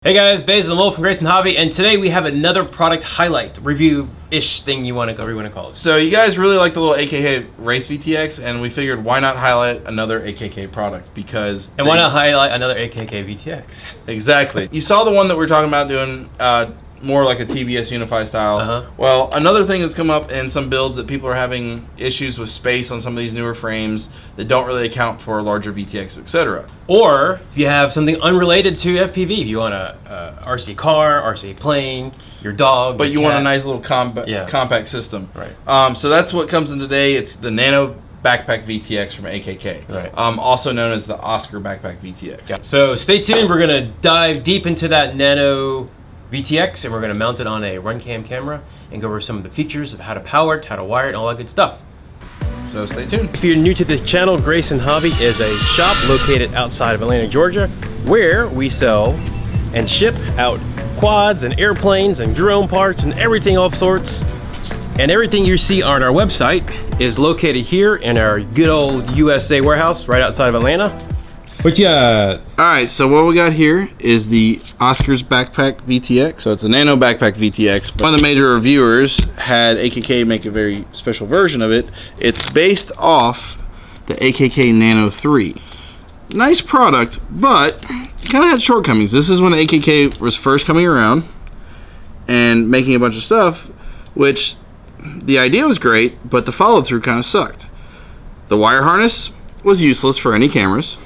Hey guys, Bays and Lowell from Grayson Hobby, and today we have another product highlight review-ish thing you want to call it. So you guys really like the little AKK Race VTX, and we figured why not highlight another AKK product because. And why not highlight another AKK VTX? Exactly. You saw the one that we're talking about doing more like a TBS Unify style. Well, another thing that's come up in some builds that people are having issues with space on some of these newer frames that don't really account for larger VTX, etc. Or if you have something unrelated to FPV, if you want a RC car, RC plane, your dog, but you want a nice little compact system. Right. So that's what comes in today. It's the Nano BackPack VTX from AKK. Right. Also known as the Oscar BackPack VTX. Yeah. So stay tuned. We're gonna dive deep into that Nano VTX, and we're going to mount it on a RunCam camera and go over some of the features of how to power it, how to wire it, and all that good stuff. So stay tuned. If you're new to the channel, Grayson Hobby is a shop located outside of Atlanta, Georgia, where we sell and ship out quads and airplanes and drone parts and everything of sorts. And everything you see on our website is located here in our good old USA warehouse right outside of Atlanta. What you got? Alright, so what we got here is the Oscar's BackPack VTX. So it's a Nano BackPack VTX. One of the major reviewers had AKK make a very special version of it. It's based off the AKK Nano 3. Nice product, but kind of had shortcomings. This is when AKK was first coming around and making a bunch of stuff, which the idea was great, but the follow-through kind of sucked. The wire harness was useless for any cameras.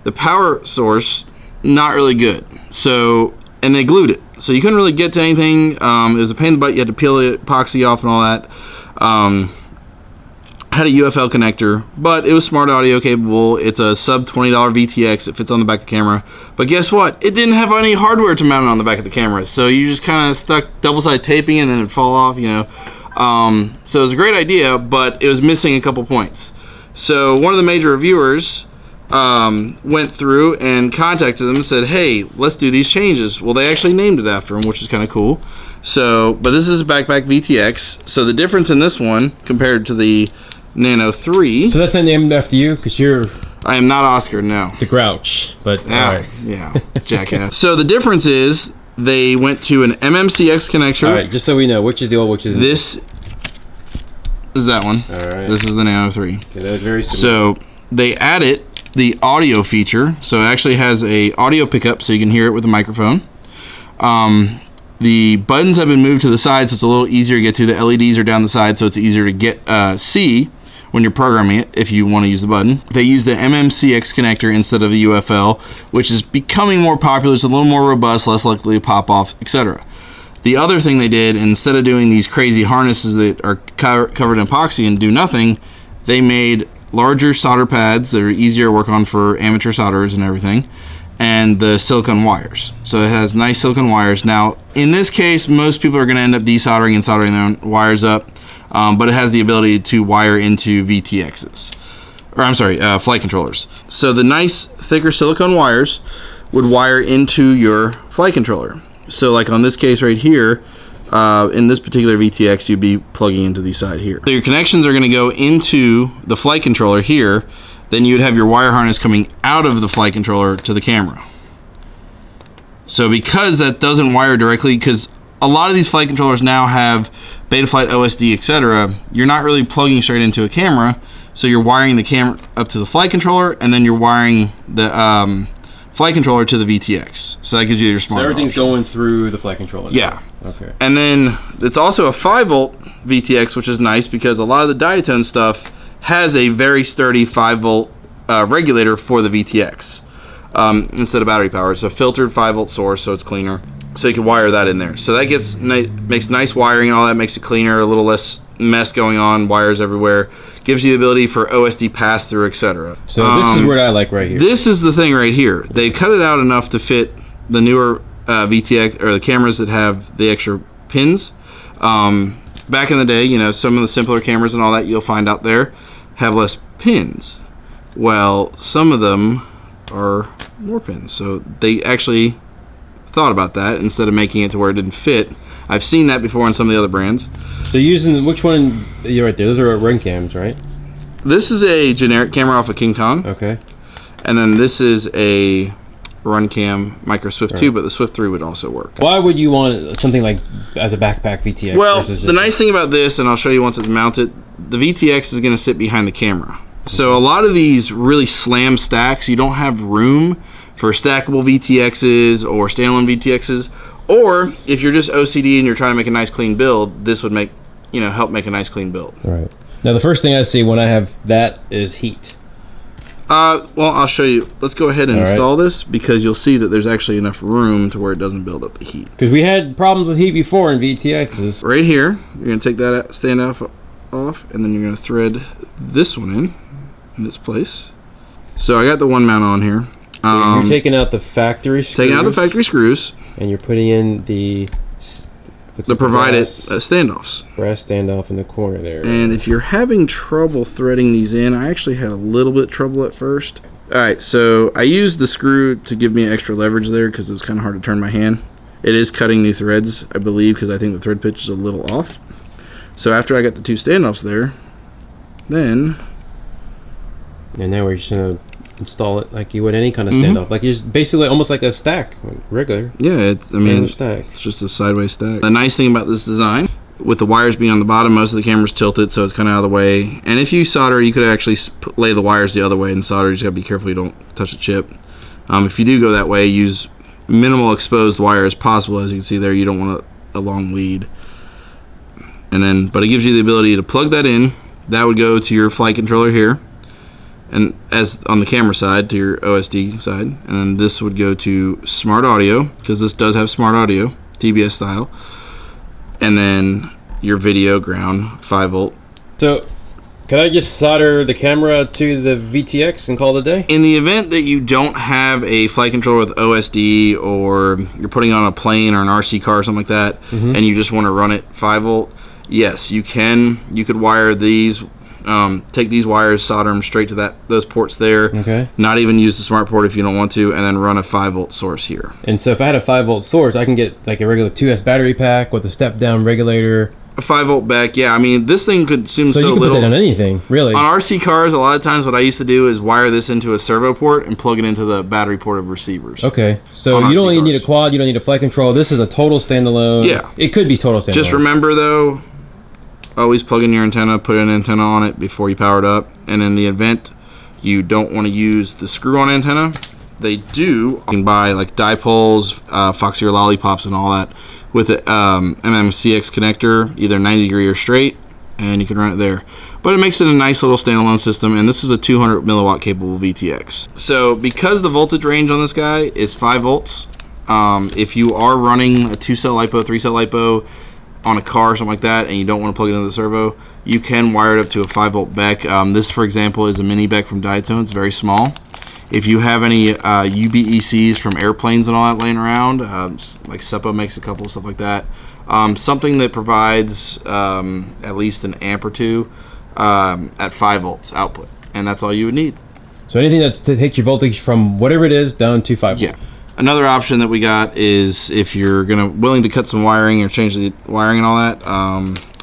The power source, not really good. So, and they glued it. So you couldn't really get to anything. It was a pain in the butt. You had to peel the epoxy off and all that. Had a UFL connector, but it was smart audio capable. It's a sub $20 VTX. It fits on the back of the camera. But guess what? It didn't have any hardware to mount it on the back of the camera. So you just kind of stuck double-sided taping and then it'd fall off, you know. So it was a great idea, but it was missing a couple points. So one of the major reviewers went through and contacted them and said, hey, let's do these changes. Well, they actually named it after him, which is kind of cool. So, but this is a BackPack VTX. So the difference in this one compared to the Nano 3. So that's not named after you, because you're... I am not Oscar, no. The Grouch, but yeah, all right. Yeah, jackass. So the difference is they went to an MMCX connector. All right, just so we know, which is the old, which is this is that one. All right. This is the Nano 3. Okay, that was very similar. So they added the audio feature, so it actually has a audio pickup so you can hear it with a microphone. The buttons have been moved to the side so it's a little easier to get to. The LEDs are down the side so it's easier to get see when you're programming it if you want to use the button. They use the MMCX connector instead of a UFL, which is becoming more popular. It's a little more robust, less likely to pop off, etc. The other thing they did, instead of doing these crazy harnesses that are covered in epoxy and do nothing, they made larger solder pads that are easier to work on for amateur solderers and everything, and the silicone wires. So it has nice silicone wires. Now, in this case, most people are going to end up desoldering and soldering their own wires up, but it has the ability to wire into VTXs, or I'm sorry, flight controllers. So the nice thicker silicone wires would wire into your flight controller. So like on this case right here, in this particular VTX, you'd be plugging into the side here. So your connections are going to go into the flight controller here. Then you'd have your wire harness coming out of the flight controller to the camera. So because that doesn't wire directly, because a lot of these flight controllers now have Betaflight OSD, etc., you're not really plugging straight into a camera. So you're wiring the camera up to the flight controller, and then you're wiring the flight controller to the VTX. So that gives you your smart. So everything's going through the flight controller. Yeah. Okay. And then it's also a 5-volt VTX, which is nice because a lot of the diatone stuff has a very sturdy 5-volt regulator for the VTX instead of battery power. It's a filtered 5-volt source, so it's cleaner. So you can wire that in there. So that makes nice wiring and all that, makes it cleaner, a little less mess going on, wires everywhere. Gives you the ability for OSD pass-through, etc. So this is what I like right here. This is the thing right here. They cut it out enough to fit the newer VTX, or the cameras that have the extra pins. Back in the day, you know, some of the simpler cameras and all that you'll find out there have less pins. Well, some of them are more pins. So they actually thought about that instead of making it to where it didn't fit. I've seen that before on some of the other brands. So using, which one, you're right there, those are run cams, right? This is a generic camera off of King Kong. Okay. And then this is a Run Cam Micro Swift 2, but the Swift 3 would also work. Why would you want something like as a backpack VTX? Well, the nice thing about this, and I'll show you once it's mounted, the VTX is going to sit behind the camera. So a lot of these really slam stacks, you don't have room for stackable VTXs or standalone VTXs. Or if you're just OCD and you're trying to make a nice clean build, this would make, you know, help make a nice clean build. All right. Now the first thing I see when I have that is heat. Well, I'll show you. Let's go ahead and install this, because you'll see that there's actually enough room to where it doesn't build up the heat. Because we had problems with heat before in VTXs. Right here, you're going to take that standoff off, and then you're going to thread this one in this place. So I got the one mount on here. So you're taking out the factory screws. Taking out the factory screws. And you're putting in the provided standoffs. Brass standoff in the corner there. And if you're having trouble threading these in, I actually had a little bit of trouble at first. Alright, so I used the screw to give me extra leverage there because it was kind of hard to turn my hand. It is cutting new threads, I believe, because I think the thread pitch is a little off. So after I got the two standoffs there, then... And now we're just going to install it like you would any kind of standoff. Like, it's basically almost like a stack, regular. Yeah, I mean, stack. It's just a sideways stack. The nice thing about this design, with the wires being on the bottom, most of the camera's tilted, so it's kind of out of the way. And if you solder, you could actually lay the wires the other way and solder. You just gotta be careful you don't touch the chip. If you do go that way, use minimal exposed wire as possible. As you can see there, you don't want a long lead. And then, but it gives you the ability to plug that in. That would go to your flight controller here, and as on the camera side to your OSD side, and then this would go to smart audio, because this does have smart audio, TBS style, and then your video ground 5-volt. So could I just solder the camera to the VTX and call it a day? In the event that you don't have a flight controller with OSD, or you're putting on a plane or an RC car or something like that, and you just want to run it 5-volt, yes, you can. You could wire these. Take these wires, solder them straight to those ports there. Okay. Not even use the smart port if you don't want to, and then run a 5-volt source here. And so if I had a 5-volt source, I can get like a regular 2S battery pack with a step-down regulator. A 5-volt back, yeah. I mean, this thing consumes so you can little. Put that on anything, really. On RC cars, a lot of times what I used to do is wire this into a servo port and plug it into the battery port of receivers. Okay, so you don't even need a quad, you don't need a flight control. This is a total standalone. Yeah. It could be total standalone. Just remember though, always plug in your antenna, put an antenna on it before you power it up. And in the event you don't want to use the screw-on antenna, they do. You can buy like dipoles, Foxy or lollipops and all that with the MMCX connector, either 90 degree or straight, and you can run it there. But it makes it a nice little standalone system, and this is a 200 milliwatt capable VTX. So because the voltage range on this guy is 5 volts, if you are running a 2-cell LiPo, 3-cell LiPo, on a car or something like that, and you don't want to plug it into the servo, you can wire it up to a 5-volt BEC. This, for example, is a mini BEC from Diatone. It's very small. If you have any UBECs from airplanes and all that laying around, like Seppo makes a couple, stuff like that, something that provides at least an amp or two at 5 volts output, and that's all you would need. So anything that's to take your voltage from whatever it is down to 5 volts. Yeah. Another option that we got is if you're willing to cut some wiring or change the wiring and all that,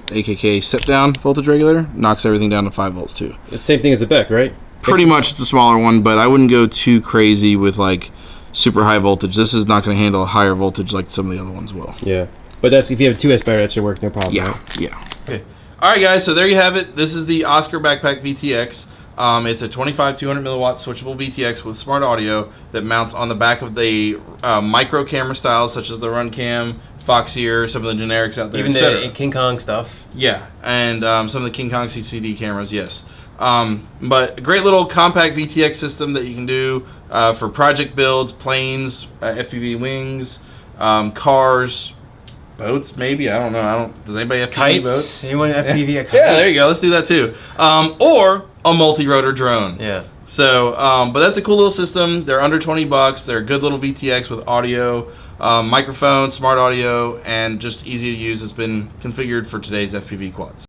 AKK step down voltage regulator knocks everything down to 5 volts too. It's the same thing as the BEC, right? Pretty much. It's a smaller one, but I wouldn't go too crazy with like super high voltage. This is not going to handle a higher voltage like some of the other ones will. Yeah, but that's if you have a 2S battery, that should work no problem. Yeah, right? yeah. Okay. All right, guys. So there you have it. This is the Oscar Backpack VTX. It's a 25 200 milliwatt switchable VTX with smart audio that mounts on the back of the micro camera styles, such as the Run Cam, Foxy, some of the generics out there, even the King Kong stuff. Yeah, and some of the King Kong CCD cameras, yes. But a great little compact VTX system that you can do for project builds, planes, FPV wings, cars, boats, maybe. I don't know. Does anybody have kites? Boats? You want an FPV a kite? Yeah, there you go. Let's do that too. Or a multi-rotor drone. Yeah. So, but that's a cool little system. They're under $20. They're a good little VTX with audio, microphone, smart audio, and just easy to use. It's been configured for today's FPV quads.